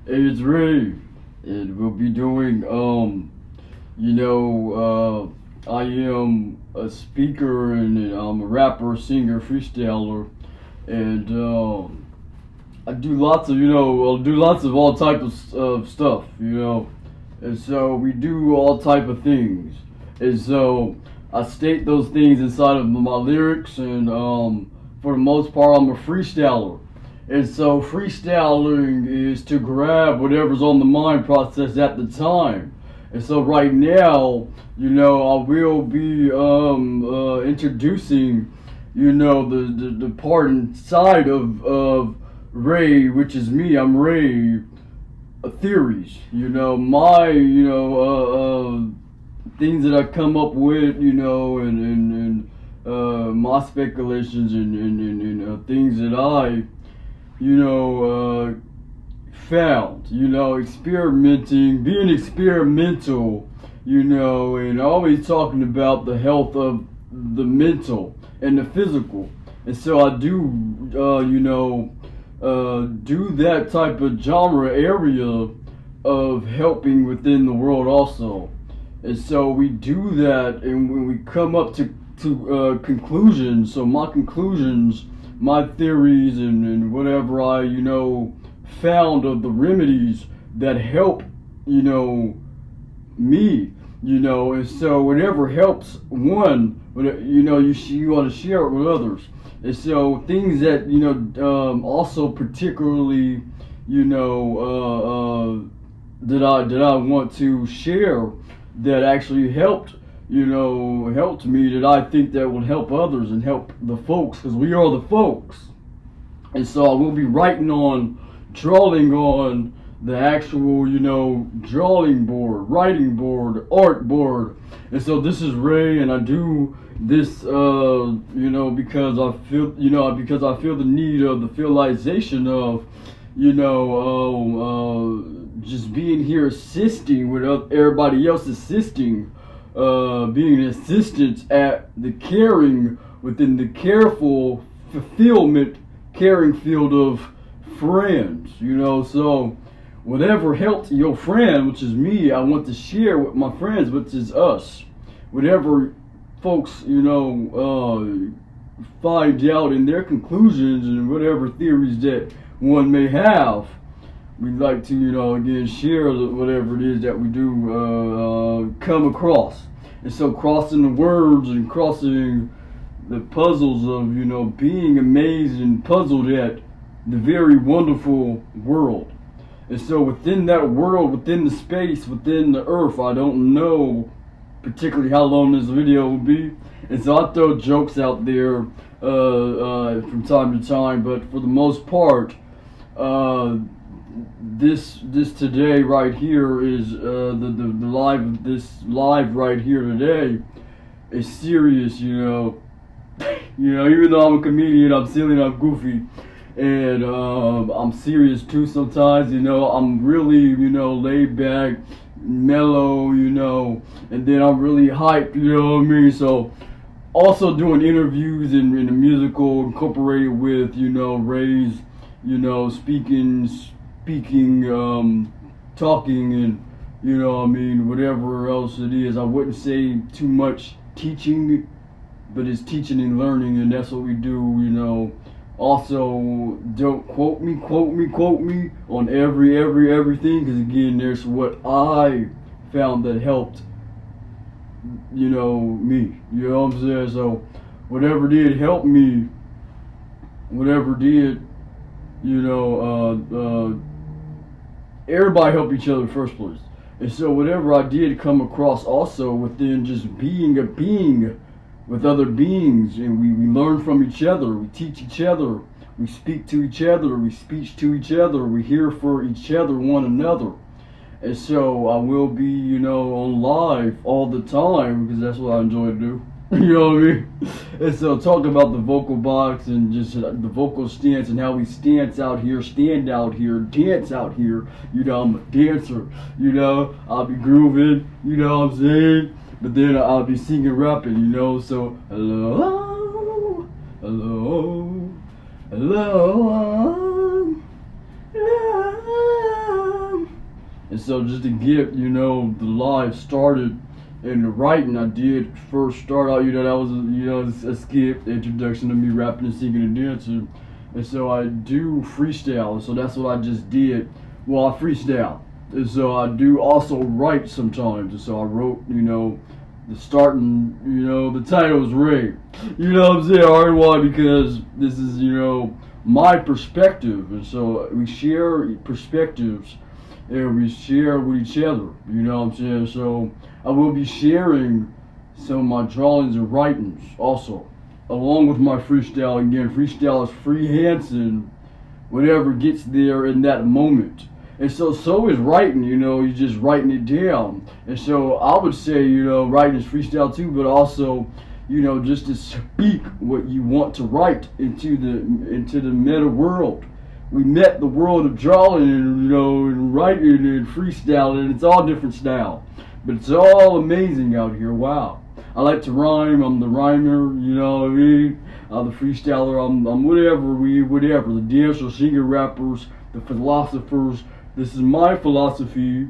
It's Ray, and we'll be doing, I am a speaker and I'm a rapper, singer, freestyler, and I do lots of, I'll do lots of all types of stuff, and so we do all type of things, and so I state those things inside of my lyrics, and for the most part, I'm a freestyler. And so freestyling is to grab whatever's on the mind process at the time. And so right now, I will be introducing, the part inside of Ray, which is me. I'm Ray. Theories, my, things that I come up with, and my speculations and things that I found, experimenting, being experimental, and always talking about the health of the mental and the physical. And so I do, do that type of genre area of helping within the world also. And so we do that, and when we come up to conclusions, so my conclusions, my theories, and whatever I, found of the remedies that help, me, and so whatever helps one, you want to share it with others. And so things that, also particularly, that I want to share that actually helped me, that I think that would help others and help the folks, because we are the folks. And so I will be drawing on the actual, drawing board, writing board, art board. And so this is Ray, and I do this, because I feel, because I feel the need of the realization of, just being here assisting with everybody else assisting, being an assistant at the caring within the careful fulfillment caring field of friends, so whatever helped your friend, which is me, I want to share with my friends, which is us. Whatever folks, find out in their conclusions and whatever theories that one may have, we'd like to, again, share whatever it is that we do come across. And so crossing the words and crossing the puzzles of, being amazed and puzzled at the very wonderful world. And so within that world, within the space, within the earth, I don't know particularly how long this video will be. And so I throw jokes out there from time to time, but for the most part, this today right here is the live right here today is serious, even though I'm a comedian, I'm silly and I'm goofy, and I'm serious too sometimes, I'm really, laid back, mellow, and then I'm really hyped, you know what I mean? So also doing interviews in the musical incorporated with, Ray's, speaking, talking, and whatever else it is. I wouldn't say too much teaching, but it's teaching and learning, and that's what we do, Also, don't quote me on everything, because again, there's what I found that helped, me, you know what I'm saying? So, whatever did help me, whatever did, everybody help each other in the first place. And so whatever I did come across also within just being a being with other beings, and we learn from each other, we teach each other, we speak to each other, we speak to each other, we hear for each other, one another. And so I will be, on live all the time, because that's what I enjoy to do. You know what I mean? And so talk about the vocal box and just the vocal stance and how we stand out here, dance out here. I'm a dancer, I'll be grooving, what I'm saying? But then I'll be singing, rapping, so hello, hello, hello, hello. so just to get, the live started in the writing, I did first start out, that was, a skit, introduction to me rapping and singing and dancing. And so I do freestyle, so that's what I just did. Well, I freestyle. And so I do also write sometimes. And so I wrote, the starting, the title is Ray. You know what I'm saying? Alright, why? Because this is, my perspective. And so we share perspectives and we share with each other. You know what I'm saying? So I will be sharing some of my drawings and writings also, along with my freestyle. Again, freestyle is freehanding whatever gets there in that moment. And so is writing, you're just writing it down. And so I would say, writing is freestyle too, but also, just to speak what you want to write into the meta world. We met the world of drawing and, and writing and freestyling, and it's all different style. But it's all amazing out here, wow. I like to rhyme, I'm the rhymer, you know what I mean? The freestyler, I'm whatever. The dancers, singer, rappers, the philosophers. This is my philosophy,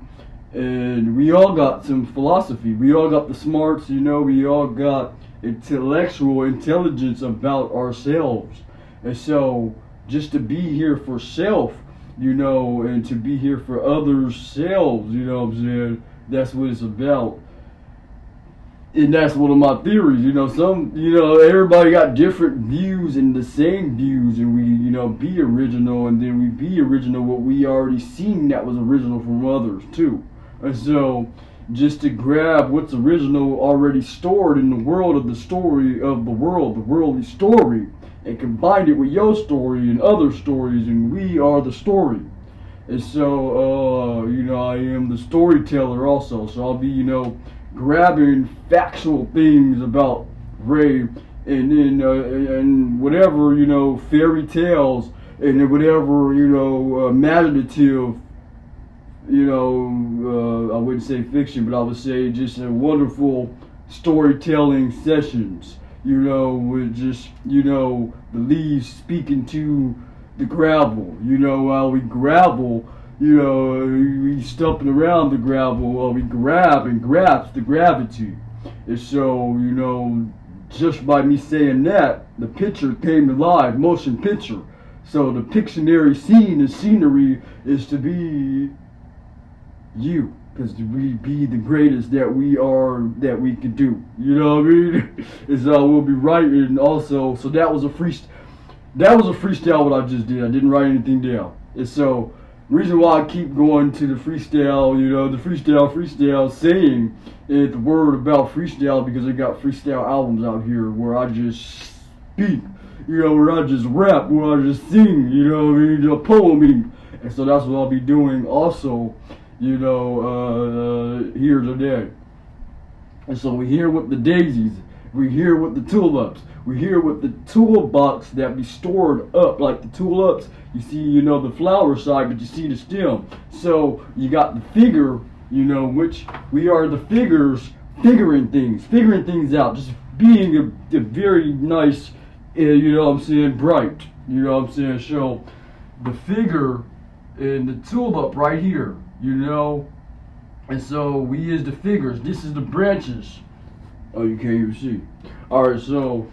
and we all got some philosophy. We all got the smarts, we all got intellectual intelligence about ourselves. And so, just to be here for self, and to be here for others' selves, you know what I'm saying? That's what it's about. And that's one of my theories, everybody got different views and the same views, and we, be original, and then we be original what we already seen that was original from others too. And so, just to grab what's original already stored in the world of the story of the world, the worldly story, and combine it with your story and other stories, and we are the story. And so, I am the storyteller also, so I'll be, grabbing factual things about Ray, and then and whatever, fairy tales, and then whatever, imaginative, I wouldn't say fiction, but I would say just a wonderful storytelling sessions, with just, the leaves speaking to the gravel, while we gravel, we stumping around the gravel while we grab and grasp the gravity. And so, just by me saying that, the picture came to life, motion picture. So the Pictionary scene and scenery is to be you, because we be the greatest that we are, that we could do. You know what I mean? And so we'll be writing also. So that was a freestyle what I just did. I didn't write anything down. And so reason why I keep going to the freestyle, the freestyle saying is the word about freestyle, because I got freestyle albums out here where I just speak, where I just rap, where I just sing, a poem. And so that's what I'll be doing also, here today. And so we here with the daisies, we here with the tulips, we here with the toolbox that be stored up, like the tulips. You see, the flower side, but you see the stem. So you got the figure, which we are the figures, figuring things out, just being a very nice, bright, So the figure and the tulip right here, and so we is the figures. This is the branches. Oh, you can't even see. All right, so.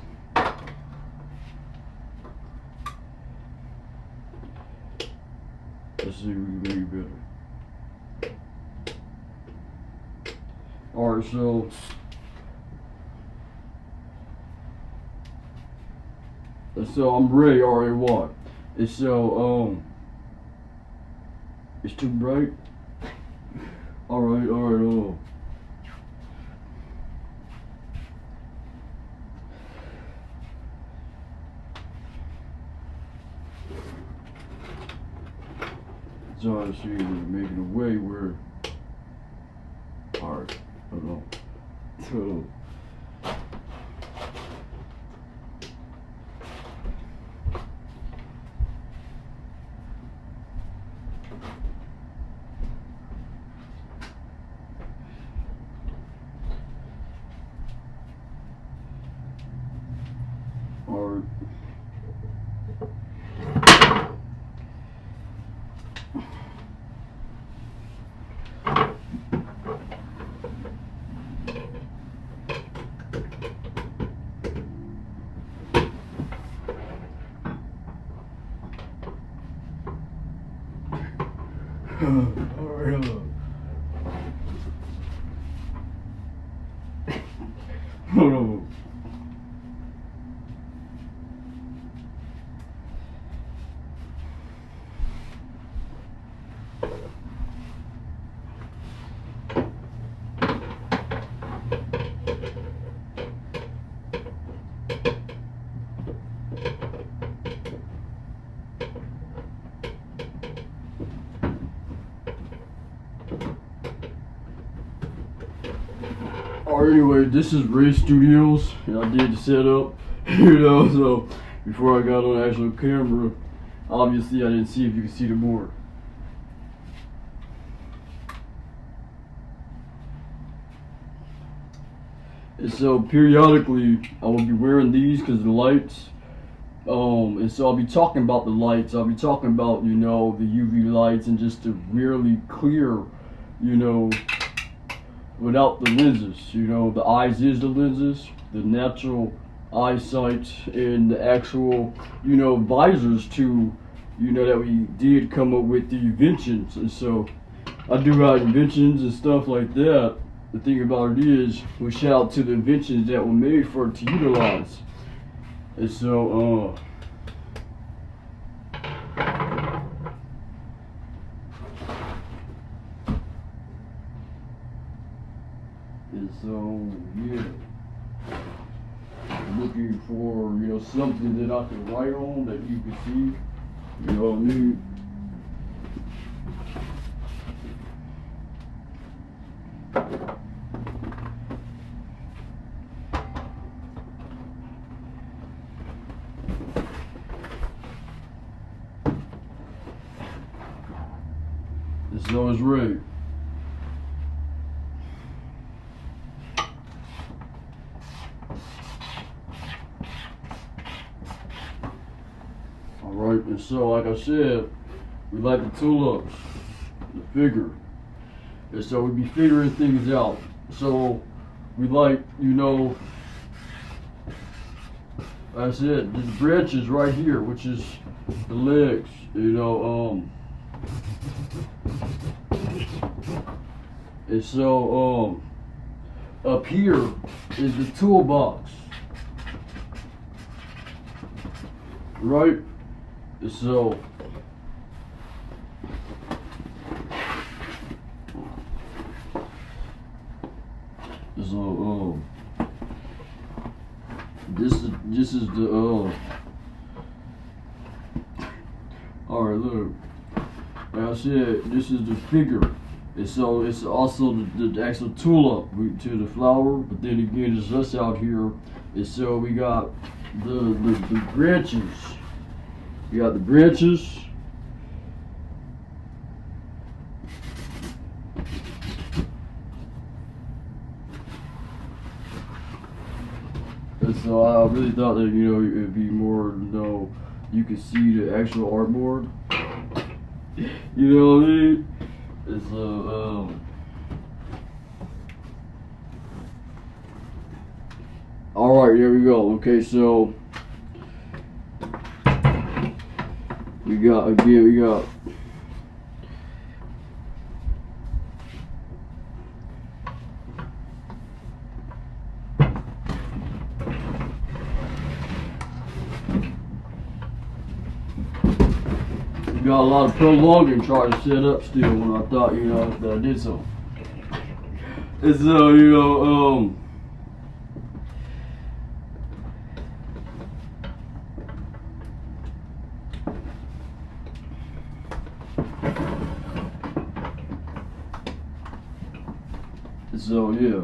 Let's see if we can make it better. Alright, so I'm Ray, R-A-Y. And so, it's too bright? Alright, So I see making a way where, alright, hold on. So, alright. Alright, hold on. Alright, anyway, this is Ray Studios, and I did the setup, so before I got on the actual camera, obviously I didn't see if you could see the board. And so periodically I will be wearing these because of the lights. And so I'll be talking about the lights. I'll be talking about, the UV lights and just the really clear, without the lenses. The eyes is the lenses, the natural eyesight, and the actual, visors too, that we did come up with the inventions. And so I do have inventions and stuff like that. The thing about it is, we shout out to the inventions that were made for it to utilize. And so, yeah. Looking for, something that I can write on that you can see. You know what I mean? This is Ray. Alright, and so like I said, we like the tool-ups, the figure. And so we be figuring things out. So we like, I said, the branches right here, which is the legs, and so up here is the toolbox, right? And so this is the all right, look, like I said, this is the figure. And so it's also the actual tool up to the flower, but then again it's us out here. And so we got the branches. We got the branches. And so I really thought that, it'd be more, you could see the actual artboard. You know what I mean? And so, alright, there we go. Okay, so we got a lot of prolonging trying to set up still when I thought, that I did so. And so, so yeah,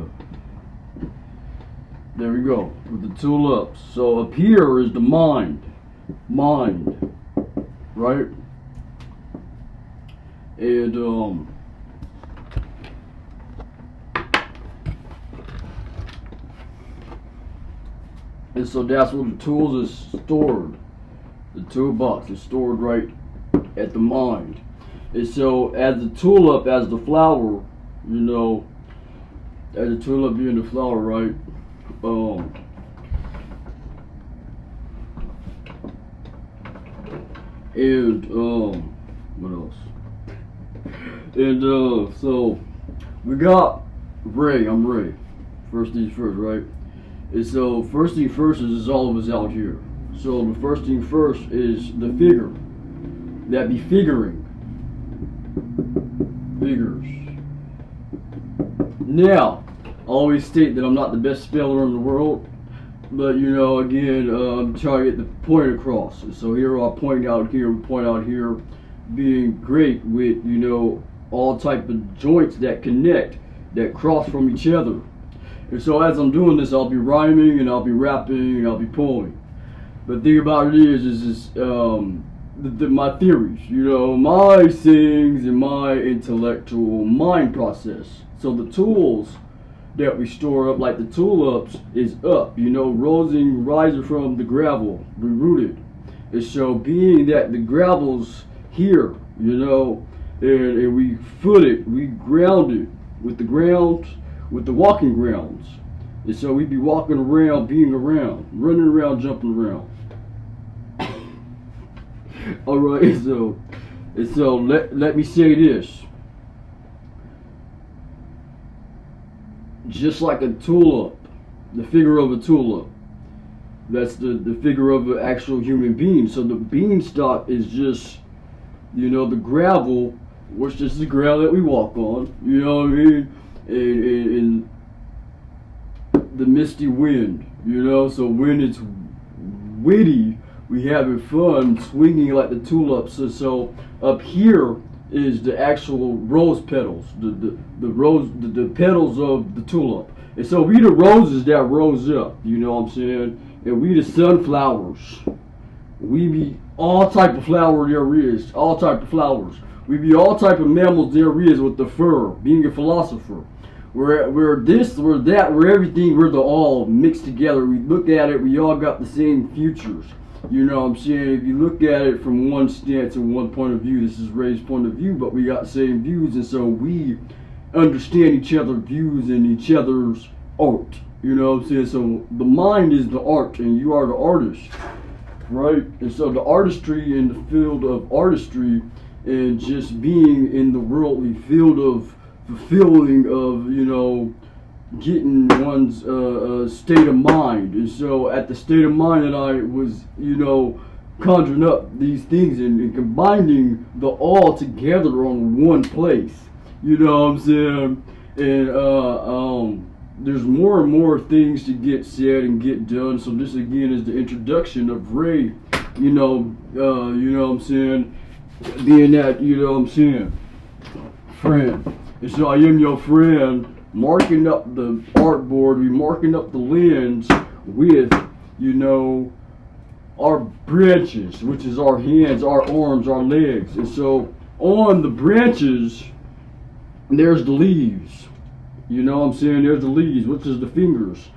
there we go with the tool ups. So up here is the mind, right? And and so that's where the tools is stored. The toolbox is stored right at the mind. And so as the tool up, as the flower, as the tool up being the flower, right? And what else? And so we got Ray. I'm Ray. First things first, right? And so first thing first is all of us out here. So the first thing first is the figure. That be figuring. Figures. Now, I always state that I'm not the best speller in the world, but you know, again, I'm trying to get the point across. So here I point out here, being great with, you know, all type of joints that connect, that cross from each other. And so as I'm doing this, I'll be rhyming and I'll be rapping and I'll be poeming. But the thing about it is my theories, you know, my things and my intellectual mind process. So the tools that we store up, like the tool ups, is up, you know, rising from the gravel, we rooted. And so being that the gravel's here, you know, and we foot it, we ground it with the ground, with the walking grounds. And so we be walking around, being around, running around, jumping around. Alright, so let me say this. Just like a tulip, the figure of a tulip, that's the figure of an actual human being. So the beanstalk is just, you know, the gravel, which is the ground that we walk on, you know what I mean? And the misty wind, you know, so when it's witty, we having fun swinging like the tulips. So up here is the actual rose petals, the petals of the tulip. And so we the roses that rose up, you know what I'm saying? And we the sunflowers. We be all type of flower there is, all type of flowers. We be all type of mammals there is with the fur, being a philosopher. We're this, we're that, we're everything, we're the all mixed together. We look at it, we all got the same futures. You know what I'm saying? If you look at it from one stance and one point of view, this is Ray's point of view, but we got the same views, and so we understand each other's views and each other's art. You know what I'm saying? So the mind is the art, and you are the artist, right? And so the artistry in the field of artistry and just being in the worldly field of fulfilling of, you know, getting one's state of mind. And so at the state of mind that I was, you know, conjuring up these things and combining the all together on one place, you know what I'm saying? And there's more and more things to get said and get done. So this again is the introduction of Ray, you know what I'm saying, being that, you know what I'm saying, friend. And so I am your friend, marking up the artboard, we marking up the lens with, you know, our branches, which is our hands, our arms, our legs. And so on the branches, there's the leaves. You know what I'm saying? There's the leaves, which is the fingers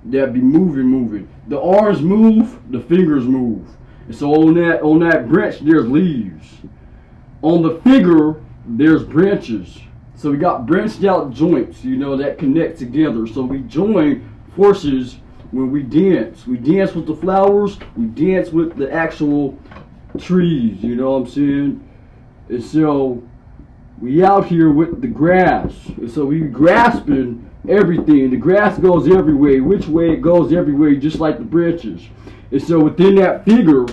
that be moving. The arms move, the fingers move. And so on that branch, there's leaves. On the figure, there's branches. So we got branched out joints, you know, that connect together. So we join forces when we dance. We dance with the flowers, we dance with the actual trees, you know what I'm saying? And so we out here with the grass. And so we grasping everything. The grass goes every way. Which way it goes every way, just like the branches. And so within that figure,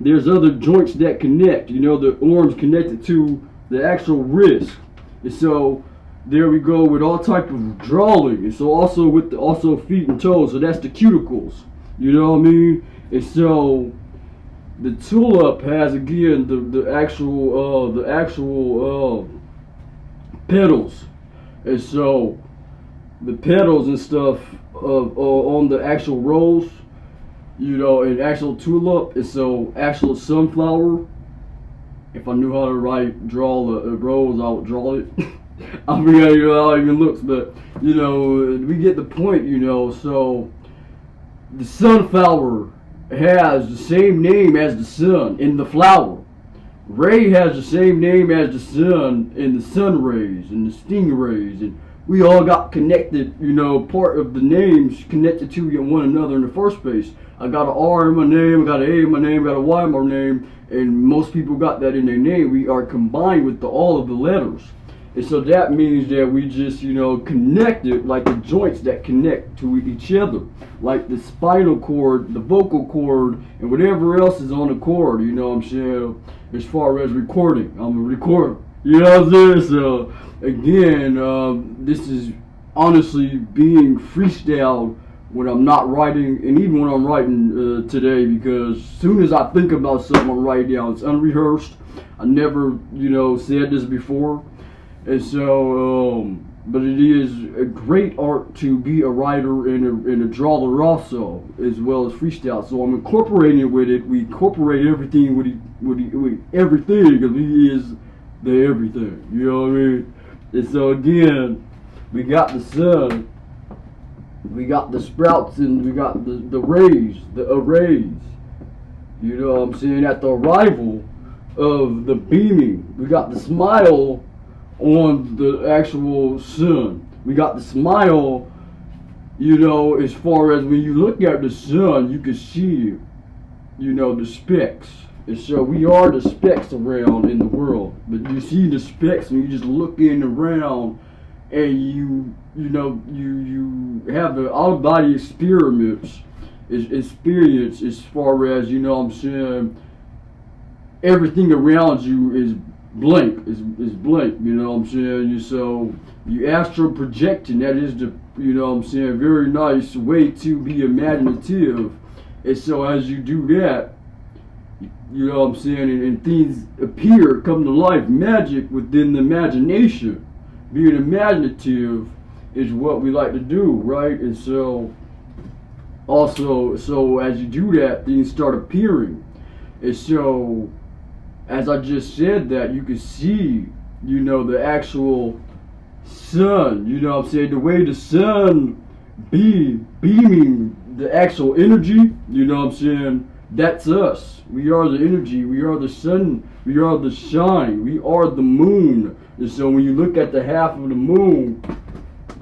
there's other joints that connect. You know, the arms connected to the actual wrist. And so there we go with all type of drawing. And so also with the feet and toes. So that's the cuticles. You know what I mean? And so the tulip has again the actual petals. And so the petals and stuff on the actual rose, you know, an actual tulip. And so actual sunflower. If I knew how to draw a rose, I would draw it. I forgot, you know, how it even looks, but, you know, we get the point, you know. So the sunflower has the same name as the sun in the flower. Ray has the same name as the sun in the sun rays and the stingrays and we all got connected, part of the names connected to one another in the first place. I got an R in my name, I got an A in my name, I got a Y in my name, and most people got that in their name. We are combined with all of the letters. And so that means that we just, connected like the joints that connect to each other. Like the spinal cord, the vocal cord, and whatever else is on the cord, you know what I'm saying? As far as recording, I'm a recorder. You know what I'm saying? So, again, this is honestly being freestyled when I'm not writing, and even when I'm writing today, because as soon as I think about something, I'm writing down. It's unrehearsed. I never, said this before. And so, but it is a great art to be a writer and a drawer also, as well as freestyle. So I'm incorporating it with it. We incorporate everything with everything, because he is the everything. You know what I mean? And so again, we got the sun, we got the sprouts, and we got the rays, the arrays. You know what I'm saying? At the arrival of the beaming, we got the smile on the actual sun. We got the smile, as far as when you look at the sun, you can see, the specks. And so we are the specks around in the world. But you see the specks when you just looking around, and you have an out-of-body experience as far as, what I'm saying, everything around you is blank, is blank, you know what I'm saying? So you astral projecting, that is the, very nice way to be imaginative. And so as you do that, you know what I'm saying, and things appear, come to life, magic within the imagination. Being imaginative is what we like to do, right? And so also, so as you do that, things start appearing. And so as I just said that, you can see, the actual sun, what I'm saying, the way the sun beaming the actual energy, what I'm saying, that's us. We are the energy, we are the sun, we are the shine, we are the moon. And so when you look at the half of the moon,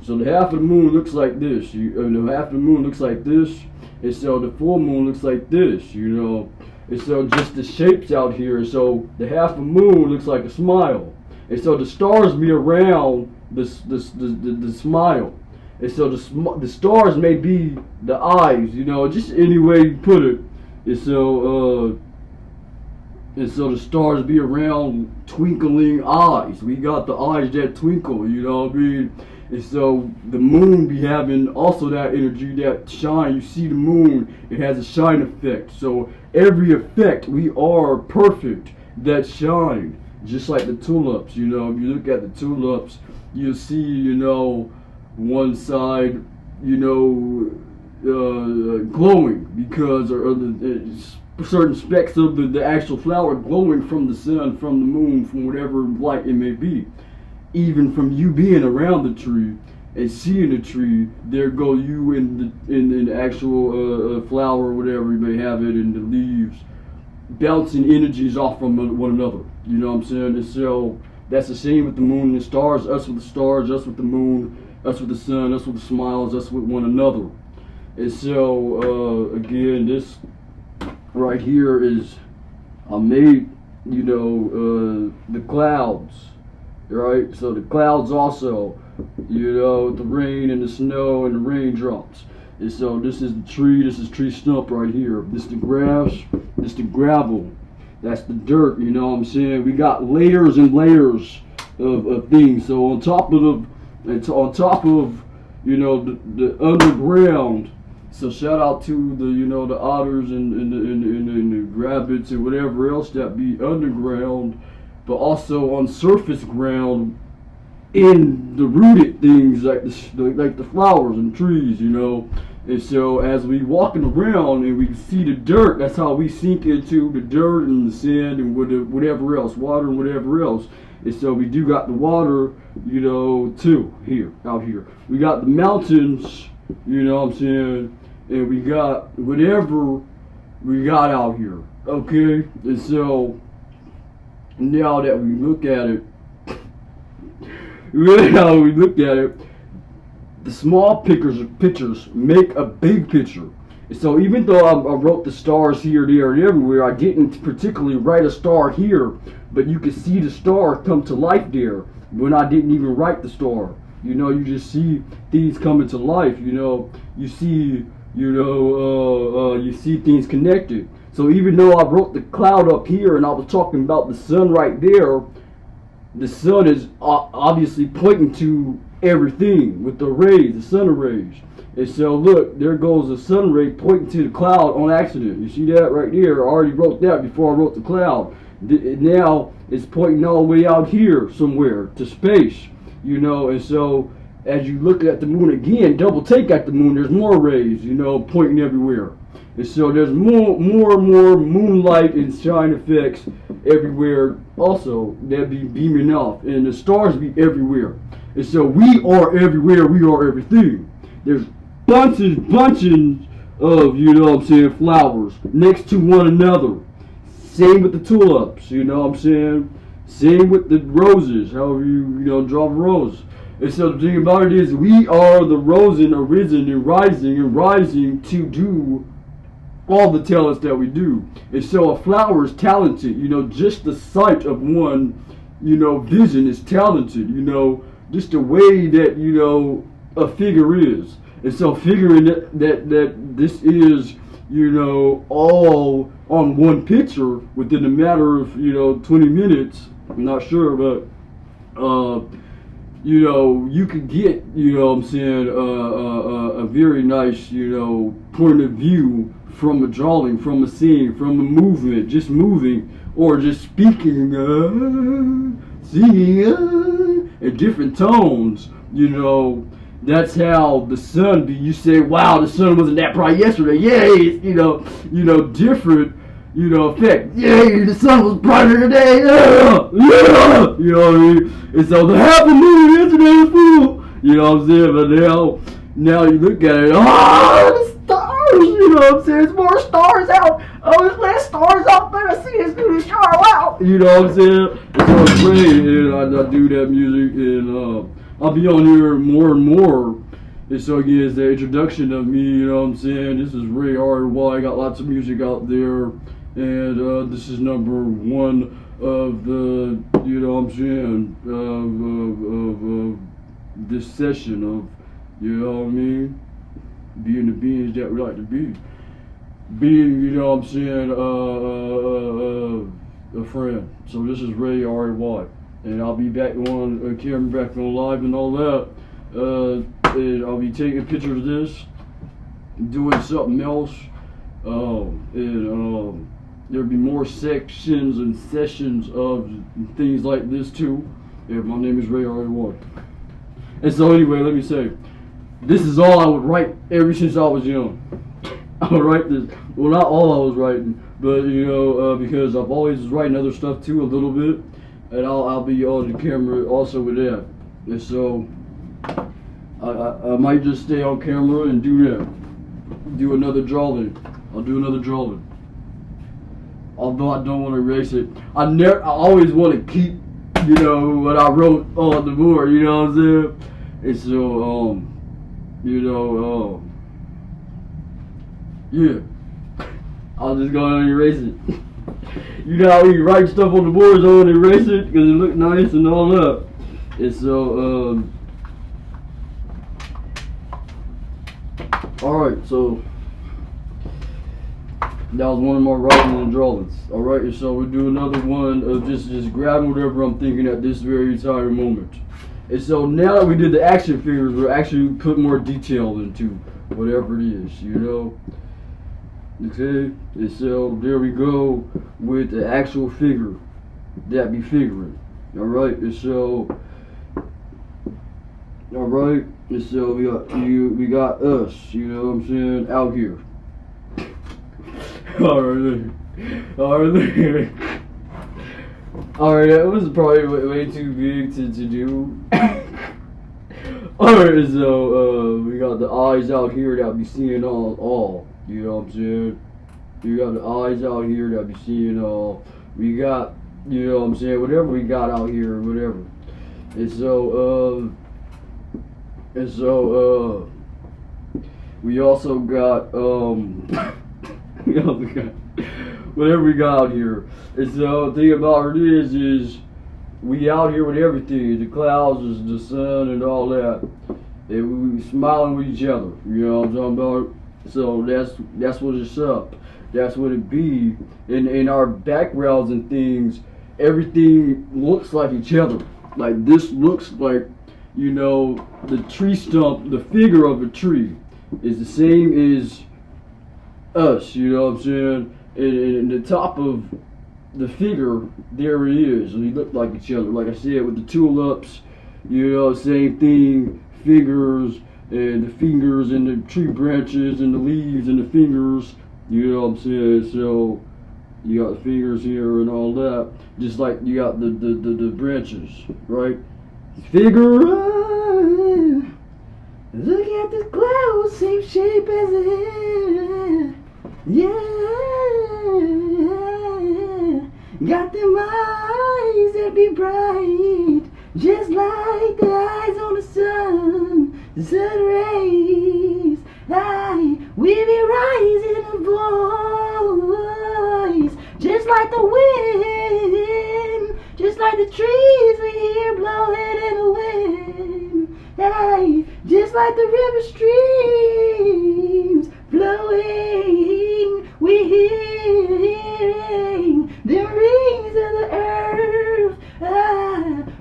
so the half of the moon looks like this, the half of the moon looks like this, and so the full moon looks like this, And so just the shapes out here. So the half a moon looks like a smile. And so the stars be around the smile. And so the stars may be the eyes, just any way you put it. And so the stars be around twinkling eyes. We got the eyes that twinkle, you know what I mean? And so the moon be having also that energy, that shine. You see the moon, it has a shine effect. So every effect, we are perfect, that shine. Just like the tulips, if you look at the tulips, you'll see, one side, glowing because certain specks of the actual flower glowing from the sun, from the moon, from whatever light it may be. Even from you being around the tree and seeing the tree, there go you in the actual flower or whatever you may have it, in the leaves, bouncing energies off from one another. You know what I'm saying? And so that's the same with the moon and the stars. Us with the stars, us with the moon, us with the sun, us with the smiles, us with one another. And so again, this right here is I made, the clouds. Right, so the clouds also, the rain and the snow and the raindrops. And so this is the tree, this is tree stump right here. This the grass, this the gravel. That's the dirt, you know what I'm saying? We got layers and layers of things. So on top of the underground. So shout out to the otters and the rabbits and whatever else that be underground. But also on surface ground, in the rooted things like the flowers and trees, And so as we walking around and we see the dirt, that's how we sink into the dirt and the sand and whatever else, water and whatever else. And so we do got the water, too, out here. We got the mountains, what I'm saying, and we got whatever we got out here, okay? And so now that we look at it, really how we look at it, the small pictures make a big picture. So even though I wrote the stars here, there, and everywhere, I didn't particularly write a star here, but you could see the star come to life there when I didn't even write the star. You know, you just see things coming to life. You know, you see, you see things connected. So even though I wrote the cloud up here and I was talking about the sun right there, the sun is obviously pointing to everything with the rays, the sun rays. And so look, there goes the sun ray pointing to the cloud on accident. You see that right there? I already wrote that before I wrote the cloud. Now it's pointing all the way out here somewhere to space. You know, and so as you look at the moon again, double take at the moon, there's more rays, you know, pointing everywhere. And so there's more and more moonlight and shine effects everywhere also that be beaming off. And the stars be everywhere. And so we are everywhere, we are everything. There's bunches of, you know what I'm saying, flowers next to one another. Same with the tulips, you know what I'm saying? Same with the roses, however you know, draw the rose. And so the thing about it is we are the risen, arisen, and rising to do all the talents that we do. And so a flower is talented, you know, just the sight of one, you know, vision is talented, you know, just the way that, you know, a figure is. And so figuring that this is, you know, all on one picture within a matter of, you know, 20 minutes, I'm not sure, but, you know, you could get, you know what I'm saying, a very nice, you know, point of view from a drawing, from a scene, from a movement, just moving, or just speaking, singing, in different tones, you know. That's how the sun be. You say, wow, the sun wasn't that bright yesterday. Yay, you know, different, you know, effect. Yay, the sun was brighter today. Yeah, yeah. You know what I mean? And so the half a moon yesterday, fool. You know what I'm saying? But now you look at it. Oh, the stars. You know what I'm saying? There's more stars out. Oh, there's less stars out there. I see this new star. Wow. You know what I'm saying? And so it's great. And I do that music and I'll be on here more and more. And so again, it's the introduction of me, you know what I'm saying? This is Ray RY. I got lots of music out there. And this is number one of the, you know what I'm saying, of this session of, you know what I mean? Being the beings that we like to be. Being, you know what I'm saying, a friend. So this is Ray RY. And I'll be back on camera, back on live and all that. And I'll be taking pictures of this, doing something else. And there'll be more sections and sessions of things like this too. And my name is Ray RY. And so anyway, let me say, this is all I would write ever since I was young. I would write this. Well, not all I was writing, but you know, because I've always writing other stuff too a little bit. And I'll be on the camera also with that. And so I might just stay on camera and do that. Do another drawing. I'll do another drawing. Although I don't want to erase it. I always want to keep, you know, what I wrote on the board, you know what I'm saying? And so, you know, yeah. I'll just go ahead and erase it. You know how you write stuff on the boards, I want to erase it because it look nice and all that. And so, alright, so that was one of my writing and drawings. Alright, and so we'll do another one of just grabbing whatever I'm thinking at this very entire moment. And so now that we did the action figures, we'll actually put more detail into whatever it is, you know. Okay, and so there we go with the actual figure that be figuring. Alright, and so alright, and so we got us, you know what I'm saying, out here. Alright, that was probably way too big to do. Alright, so we got the eyes out here that be seeing all. You know what I'm saying? You got the eyes out here that be seeing all. We got, you know what I'm saying, whatever we got out here, whatever. And so, we also got, we also got, whatever we got out here. And so, the thing about it is we out here with everything, the clouds, the sun, and all that. And we smiling with each other, you know what I'm talking about? So that's what it's up. That's what it be. In our backgrounds and things, everything looks like each other. Like this looks like, you know, the tree stump, the figure of a tree is the same as us, you know what I'm saying? And the top of the figure, there it is. And they look like each other. Like I said, with the tulips, you know, same thing, figures, and the fingers, and the tree branches, and the leaves, and the fingers, you know what I'm saying? So, you got the fingers here and all that. Just like you got the branches, right? Figure out. Look at the cloud, same shape as a head. Yeah. Got them eyes that be bright, just like the eyes on the sun. The sun rays, we be rising a voice, just like the wind, just like the trees we hear blowing in the wind. Hey, just like the river streams flowing, we hearing the rings of the earth,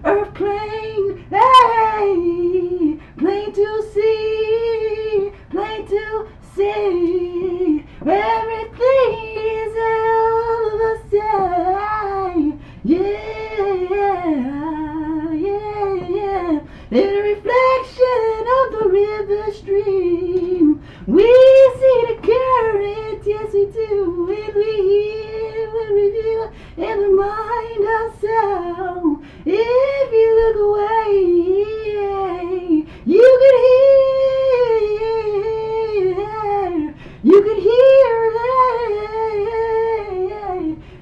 earth plain, hey, plain to see, plain to see. Everything is all of the same, yeah. In a reflection of the river stream, we see the current, yes we do, when we hear, when we feel, and the mind ourselves. If you look away, you can hear that.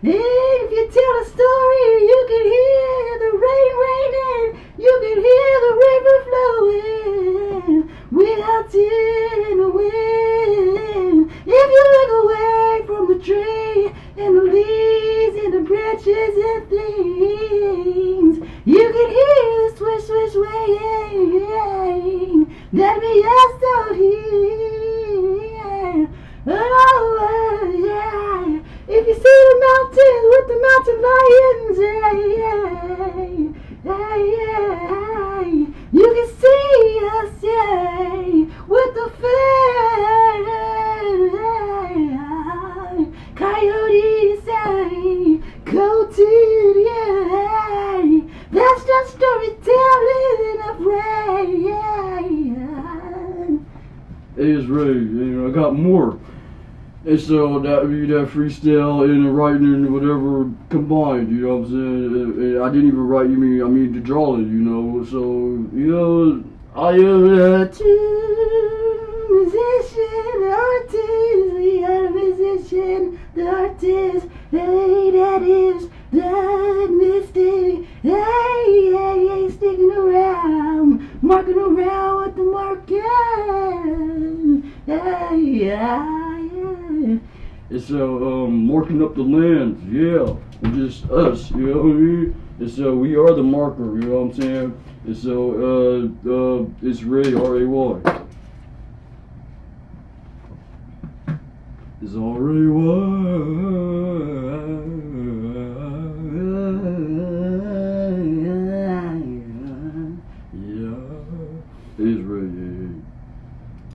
If you tell a story, you can hear the rain raining, you can hear the river flowing without tear in the wind. If you look away from the tree and the leaves and the branches and things, you can hear the swish, swish, swaying that we are still here. Oh, yeah. If you see the mountains with the mountain lions, you can see us, with the coyotes, coated, that's just storytelling of rain. It is rain, you know, I got more. And so that would be that freestyle and the writing and whatever combined, you know what I'm saying? I didn't even write, I mean the drawing, you know. So, you know, I am a musician, artist, we are a musician, the artist, hey, that is the mystic, hey, sticking around, marking around with the marker, yeah. And so, marking up the lands, and just us, you know what I mean? And so, we are the marker, you know what I'm saying? And so, it's Ray, R-A-Y. It's R-A-Y.